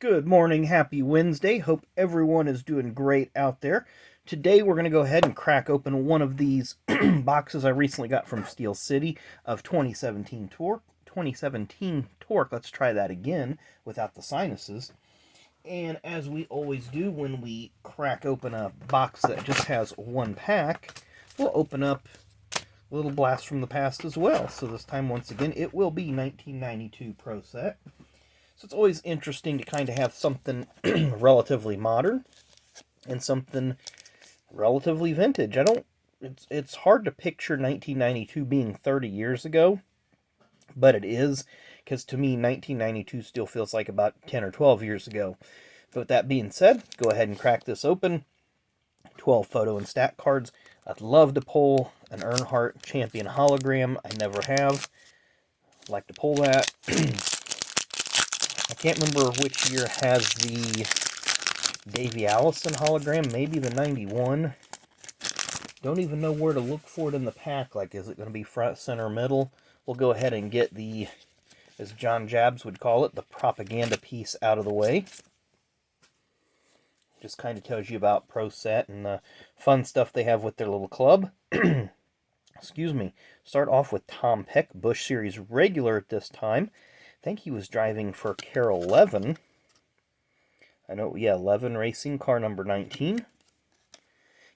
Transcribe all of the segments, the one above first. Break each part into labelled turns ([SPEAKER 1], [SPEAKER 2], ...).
[SPEAKER 1] Good morning, happy Wednesday. Hope everyone is doing great out there. Today we're going to go ahead and crack open one of these boxes I recently got from Steel City of 2017 Torque. 2017 Torque, let's try that again without the sinuses. And as we always do when we crack open a box that just has one pack, we'll open up a little blast from the past as well. So this time, once again, it will be 1992 Pro Set. So it's always interesting to kind of have something relatively modern and something relatively vintage. It's hard to picture 1992 being 30 years ago, but it is, because to me 1992 still feels like about 10 or 12 years ago. But with that being said, go ahead and crack this open. 12 photo and stat cards. I'd love to pull an Earnhardt Champion hologram. I never have. I'd like to pull that. I can't remember which year has the Davey Allison hologram. Maybe the 91. Don't even know where to look for it in the pack. Like, is it going to be front, center, middle? We'll go ahead and get the, as John Jabs would call it, the propaganda piece out of the way. Just kind of tells you about Pro Set and the fun stuff they have with their little club. Excuse me. Start off with Tom Peck, Busch Series regular at this time. I think he was driving for Carroll 11. I know, yeah, 11 Racing, car number 19.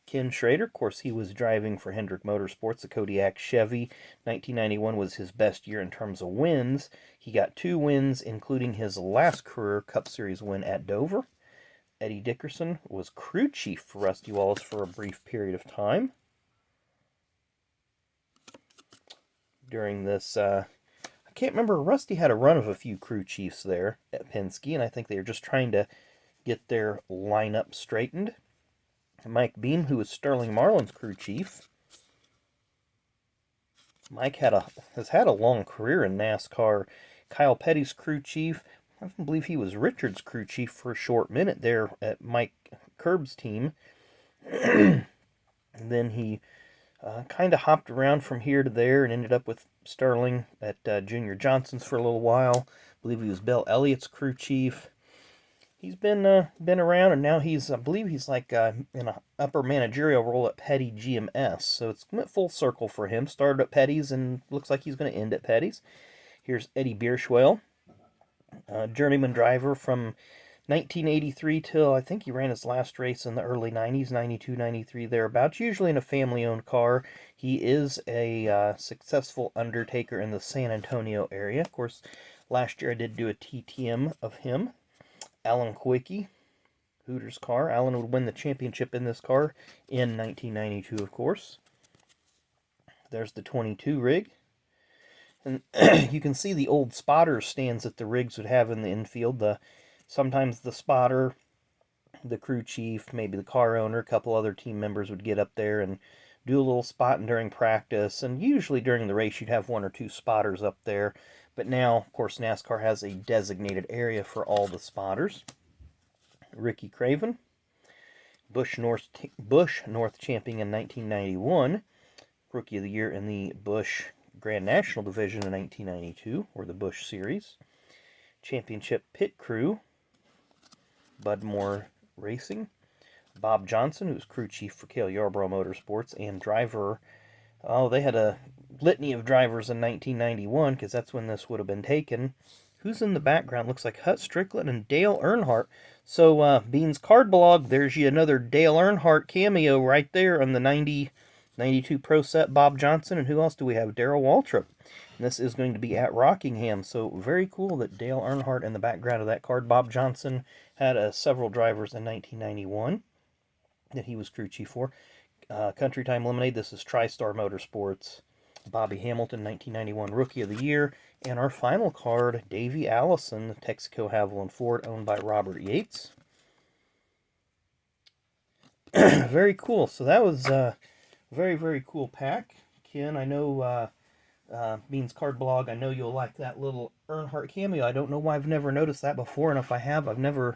[SPEAKER 1] Ken Schrader, of course, he was driving for Hendrick Motorsports, a Kodiak Chevy. 1991 was his best year in terms of wins. He got 2 wins, including his last career Cup Series win at Dover. Eddie Dickerson was crew chief for Rusty Wallace for a brief period of time. During this, I can't remember, Rusty had a run of a few crew chiefs there at Penske, and I think they were just trying to get their lineup straightened. Mike Beam, who was Sterling Marlin's crew chief. Mike has had a long career in NASCAR. Kyle Petty's crew chief. I believe he was Richard's crew chief for a short minute there at Mike Curb's team. And then he kind of hopped around from here to there and ended up with Sterling at Junior Johnson's for a little while. I believe he was Bill Elliott's crew chief. He's been around, and now I believe he's like in an upper managerial role at Petty GMS. So it's went full circle for him. Started at Petty's and looks like he's going to end at Petty's. Here's Eddie Bierschwell. Journeyman driver from 1983 till I think he ran his last race in the early 90s, 92, 93, thereabouts, usually in a family-owned car. He is a successful undertaker in the San Antonio area. Of course, last year I did do a TTM of him. Alan Kwiecki, Hooters car. Alan would win the championship in this car in 1992, of course. There's the 22 rig. And you can see the old spotter stands that the rigs would have in the infield. Sometimes the spotter, the crew chief, maybe the car owner, a couple other team members would get up there and do a little spotting during practice. And usually during the race you'd have 1 or 2 spotters up there. But now, of course, NASCAR has a designated area for all the spotters. Ricky Craven, Busch North champion in 1991. Rookie of the Year in the Busch Grand National Division in 1992, or the Busch Series. Championship Pit Crew, Bud Moore Racing. Bob Johnson, who's crew chief for Cale Yarborough Motorsports, and driver. Oh, they had a litany of drivers in 1991, because that's when this would have been taken. Who's in the background? Looks like Hut Strickland and Dale Earnhardt. So, Bean's Card Blog, there's you another Dale Earnhardt cameo right there on the 92 Pro Set, Bob Johnson. And who else do we have? Darrell Waltrip. And this is going to be at Rockingham. So very cool that Dale Earnhardt in the background of that card. Bob Johnson had several drivers in 1991 that he was crew chief for. Country Time Lemonade, this is TriStar Motorsports. Bobby Hamilton, 1991 Rookie of the Year. And our final card, Davey Allison, Texaco Haviland Ford, owned by Robert Yates. Very cool. So that was very, very cool pack. Ken, I know, Bean's Card Blog, I know you'll like that little Earnhardt cameo. I don't know why I've never noticed that before, and if I have, I've never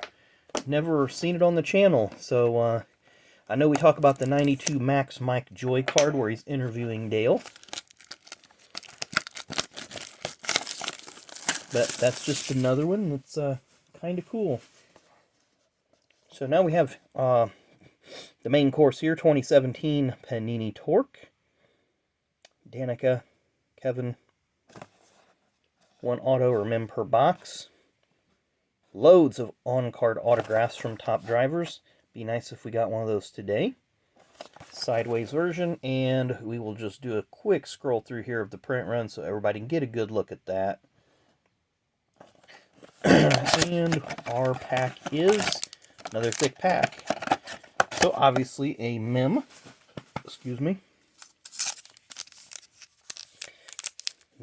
[SPEAKER 1] seen it on the channel. So, I know we talk about the 92 Max Mike Joy card where he's interviewing Dale. But that's just another one that's kind of cool. So now we have the main course here, 2017 Panini Torque. Danica, Kevin, 1 auto or mem per box. Loads of on-card autographs from top drivers. Be nice if we got one of those today. Sideways version, and we will just do a quick scroll through here of the print run so everybody can get a good look at that. And our pack is another thick pack. So obviously a mem. Excuse me.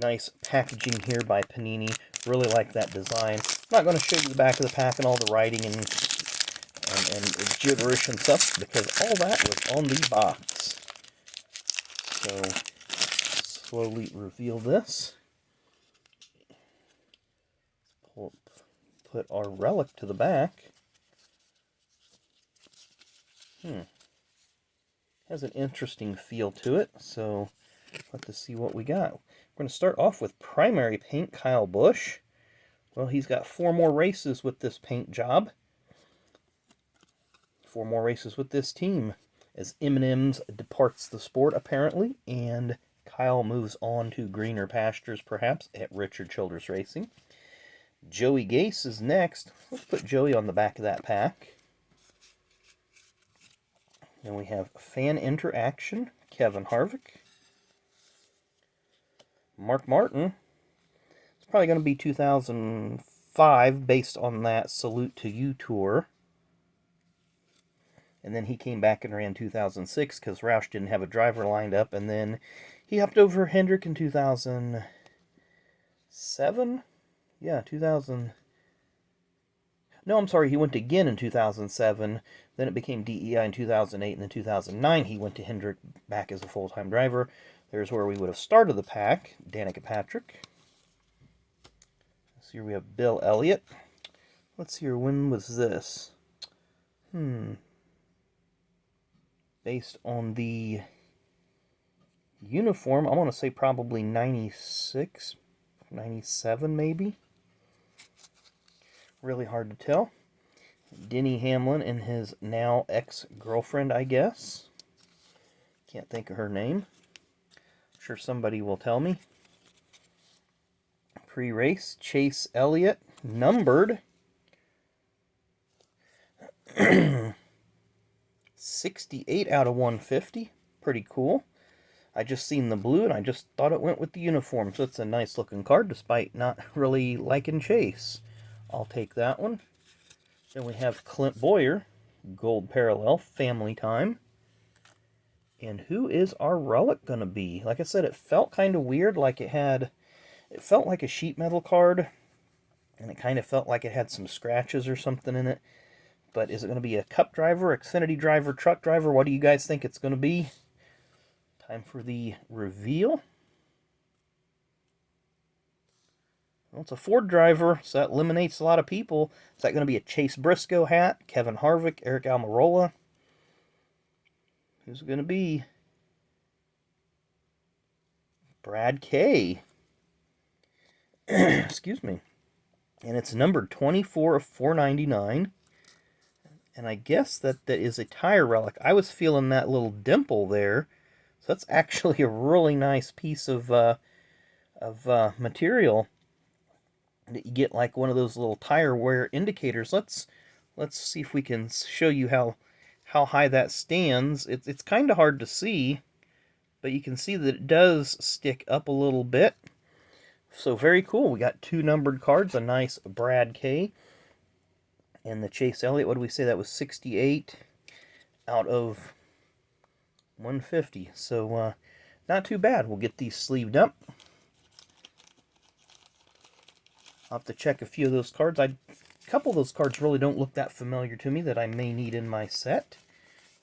[SPEAKER 1] Nice packaging here by Panini. Really like that design. I'm not going to show you the back of the pack and all the writing and gibberish and stuff, because all that was on the box. So, slowly reveal this. Put our relic to the back. Has an interesting feel to it, so let's see what we got. We're going to start off with primary paint, Kyle Busch. Well, he's got 4 more races with this paint job. 4 more races with this team, as M&M's departs the sport, apparently, and Kyle moves on to greener pastures, perhaps, at Richard Childress Racing. Joey Gase is next. Let's put Joey on the back of that pack. Then we have Fan Interaction, Kevin Harvick. Mark Martin. It's probably going to be 2005, based on that Salute to You tour. And then he came back and ran 2006 because Roush didn't have a driver lined up. And then he hopped over Hendrick in 2007? Yeah, 2000. No, I'm sorry, he went again in 2007. Then it became DEI in 2008. And then 2009, he went to Hendrick back as a full-time driver. There's where we would have started the pack. Danica Patrick. So here we have Bill Elliott. Let's see here, when was this? Based on the uniform, I want to say probably 96, 97 maybe. Really hard to tell. Denny Hamlin and his now ex-girlfriend, I guess. Can't think of her name. I'm sure somebody will tell me. Pre-race, Chase Elliott, numbered 68 out of 150. Pretty cool. I just seen the blue and I just thought it went with the uniform. So it's a nice looking card despite not really liking Chase. I'll take that one. Then we have Clint Boyer, gold parallel, family time. And who is our relic going to be? Like I said, it felt kind of weird, like it felt like a sheet metal card. And it kind of felt like it had some scratches or something in it. But is it going to be a Cup driver, Xfinity driver, truck driver? What do you guys think it's going to be? Time for the reveal. Well, it's a Ford driver, so that eliminates a lot of people. Is that going to be a Chase Briscoe hat? Kevin Harvick, Eric Almirola? Who's it going to be? Brad K. Excuse me. And it's numbered 24 of 499. And I guess that is a tire relic. I was feeling that little dimple there. So that's actually a really nice piece of material that you get, like one of those little tire wear indicators. Let's see if we can show you how high that stands. It's kind of hard to see, but you can see that it does stick up a little bit. So very cool. We got 2 numbered cards, a nice Brad K. And the Chase Elliott, what do we say? That was 68 out of 150. So, not too bad. We'll get these sleeved up. I'll have to check a few of those cards. A couple of those cards really don't look that familiar to me that I may need in my set.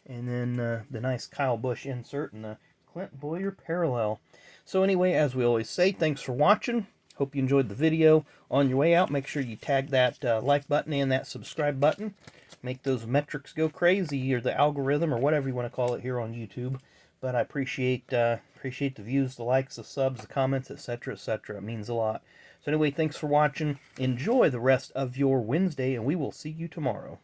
[SPEAKER 1] And then the nice Kyle Busch insert and the Clint Boyer parallel. So anyway, as we always say, thanks for watching. Hope you enjoyed the video. On your way out, make sure you tag that like button and that subscribe button. Make those metrics go crazy, or the algorithm, or whatever you want to call it here on YouTube. But I appreciate the views, the likes, the subs, the comments, etc., etc. It means a lot. So anyway, thanks for watching. Enjoy the rest of your Wednesday, and we will see you tomorrow.